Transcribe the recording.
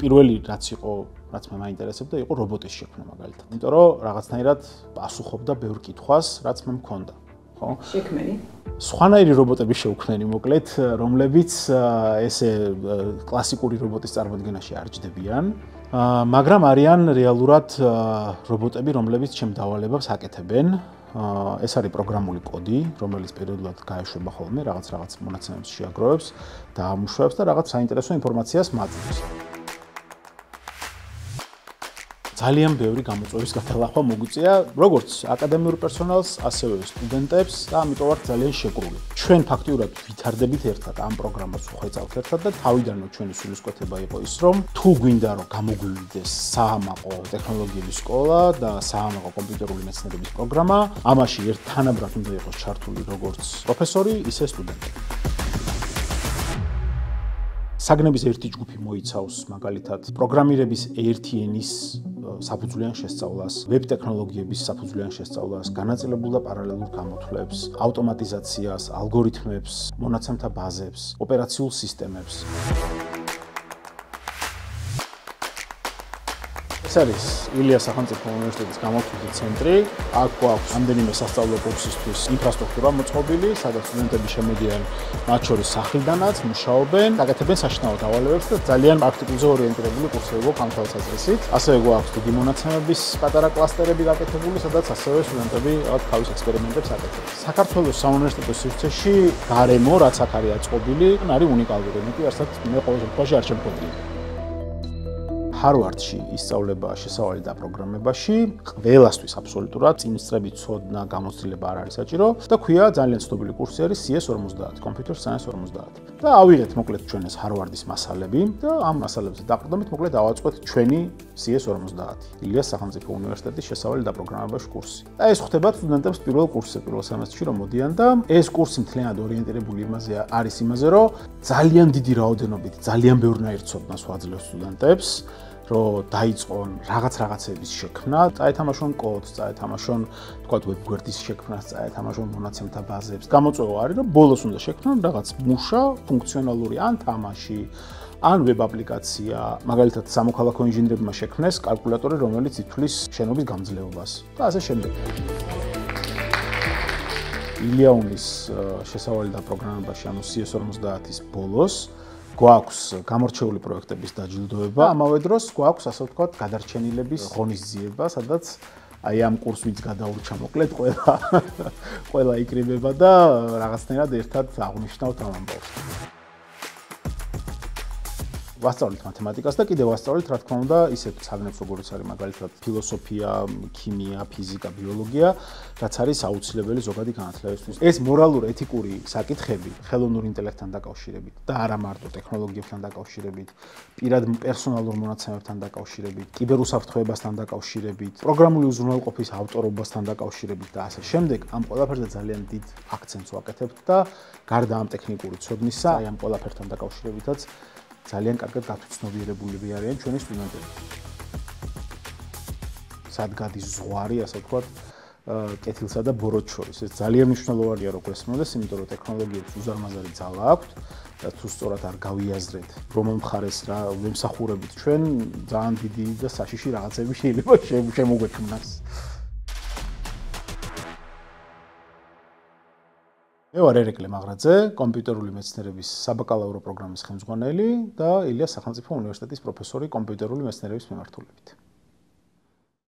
პირველი რაც იყო, რაც მე მაინტერესებდა, იყო რობოტის შექმნა მაგალითად. იმიტომ რომ რაღაცნაირად პასუხობდა ბევრ კითხვას, რაც მე მქონდა. ხო? შექმენი. სხვანაირი რობოტები შევქმნენი, მოკლედ, რომლებიც ესე კლასიკური რობოტის წარმოდგენაში არ ჯდებიან, მაგრამ არიან რეალურად რობოტები, რომლებიც ჩემ დავალებებს აკეთებენ. ეს არის პროგრამული კოდი, რომელიც პერიოდულად გაეშვება ხოლმე, რაღაც მონაცემებს შეაგროვებს, დაამუშავებს და რაღაც საინტერესო ინფორმაციას მაძლევს. ძალიან ბევრი გამოწვევის გადალახვა მოგვიწია, როგორც აკადემიურ პერსონალს, ასევე სტუდენტებს და ამიტომ ვართ ძალიან შეკრული. ჩვენ ფაქტიურად ვითარდებით ერთად ამ პროგრამას ვხვეწავთ ერთად და თავიდანვე ჩვენი სულისკვეთება იყო ის, რომ თუ გვინდა რომ გამოგვივიდეს საამაყო ტექნოლოგიების სკოლა და საამაყო კომპიუტერული მეცნიერების პროგრამა, ამაში ერთთანაბრად უნდა იყოს ჩართული როგორც პროფესორი, ისე სტუდენტი. საგნების ერთი ჯგუფი მოიცავს მაგალითად პროგრამირების ერთი ენის საფუძვლიან შესწავლას, ვებ ტექნოლოგიების საფუძვლიან შესწავლას, განაწილებულ და პარალელურ გამოთვლებს, ავტომატიზაციას, ალგორითმებს, მონაცემთა ბაზებს, ოპერაციულ სისტემებს. ეს არის ილიას სახელმწიფო უნივერსიტეტის გამოთვლის ცენტრი. აქ გვაქვს რამდენიმე სასწავლო კურსისთვის ინფრასტრუქტურა მოწყობილი, სადაც სტუდენტები შემოდიან მათ შორის სახლიდანაც, მუშაობენ, გაკეთებენ საშინაო დავალებებს და ძალიან პრაქტიკულზე ორიენტირებული კურსები გვაქვს ამ თვალსაზრისით. ასევე გვაქვს დიდი მონაცემების პატარა კლასტერები გაკეთებული, სადაც ასევე სტუდენტები თავის ექსპერიმენტებს აკეთებენ. საქართველოს საუნივერსიტეტო სივრცეში გარემო, რაც აქ არის აწყობილი, არის უნიკალური, იმიტომ რასაც მე ყოველ შემთხვევაში არ შემოგვიდგენია. Harvard-ში ისწავლება შესავალი და პროგრამებაში, ყველასთვის აბსოლუტურად წინსწრებით ცოდნა, გამოცდილება არ არის საჭირო და ქვია ძალიან ცნობილი კურსი არის CS50, Computer Science 50. და ავიღეთ მოკლედ ჩვენ ეს Harvard-ის მასალები და ამ მასალებზე დაყრდნობით მოკლედ დავაწყოთ ჩვენი CS50, ილიას სახელმწიფო უნივერსიტეტის შესავალი და პროგრამებაში კურსი. და ეს ხდება სტუდენტებს პირველ კურსზე, პირველ სემესტრში რომ მოდიან და ეს კურსი მთლიანად ორიენტირებული არის იმაზე, რომ ძალიან დიდი რაოდენობით, ძალიან ბევრნაირ ცოდნას ვაძლევს სტუდენტებს. რომ დაიწყონ რაღაცების შექმნა, წაეთამაშონ კოდს, წაეთამაშონ, თქვათ, ვებგვერდის შექმნას, წაეთამაშონ მონაცემთა ბაზებს. გამოწვევა არის, რომ ბოლოს უნდა შექმნან რაღაც მუშა, ფუნქციონალური ან თამაში, ან ვებ აპლიკაცია, მაგალითად სამოქალაქო ინჟინერებმა შექმნეს კალკულატორი, რომელიც ითვლის შენობის გამძლეობას და ასე შემდეგ. ილიაუნის შესავალი და პროგრამებაში, ანუ CS50-ის ბოლოს გვაქვს გამორჩეული პროექტების დაჯილდოება, ამავე დროს გვაქვს, ასე ვთქვათ, გადარჩენილების ღონისძიება, სადაც აი ამ კურსს ვინც გადაურჩა მოკლედ ყველა იკრიბება და რაღაცნაირად ერთად აღნიშნავთ ამ ამბავს. ვასწავლით მათემატიკას და კიდევ ვასწავლით, რა თქმა უნდა, ისეთ საგნებს, როგორც არის მაგალითად ფილოსოფია, ქიმია, ფიზიკა, ბიოლოგია, რაც არის აუცილებელი ზოგადი განათლებისთვის. ეს მორალურ-ეთიკური საკითხები, ხელოვნურ ინტელექტთან დაკავშირებით და არა მარტო ტექნოლოგიებთან დაკავშირებით, პირად პერსონალურ მონაცემებთან დაკავშირებით, კიბერუსაფრთხოებასთან დაკავშირებით, პროგრამული უზრუნველყოფის ავტორობასთან დაკავშირებით და ასე შემდეგ, ამ ყველაფერზე ძალიან დიდ აქცენტს ვაკეთებთ და გარდა ამ ტექნიკური ცოდნისა, აი ამ ყველაფერთან დაკავშირებითაც ძალიან კარგად გათვითცნობიერებულები არიან ჩვენი სტუდენტები. სად გადის ზღვარი, ასე ვთქვათ, კეთილსა და ბოროტს შორის. ეს ძალიან მნიშვნელოვანია, რომ გვესმოდეს, იმიტომ რომ ტექნოლოგიებს უზარმაზარი ძალა აქვთ და თუ სწორად არ გავიაზრეთ, რომელ მხარეს რა ვემსახურებით ჩვენ, ძალიან დიდი და საშიში რაღაცები შეიძლება შემოგვექმნას. მე ვარ ერეკლე მაღრაძე, კომპიუტერული მეცნიერების საბაკალავრო პროგრამის ხელმძღვანელი და ილიას სახელმწიფო უნივერსიტეტის პროფესორი კომპიუტერული მეცნიერების მიმართულებით.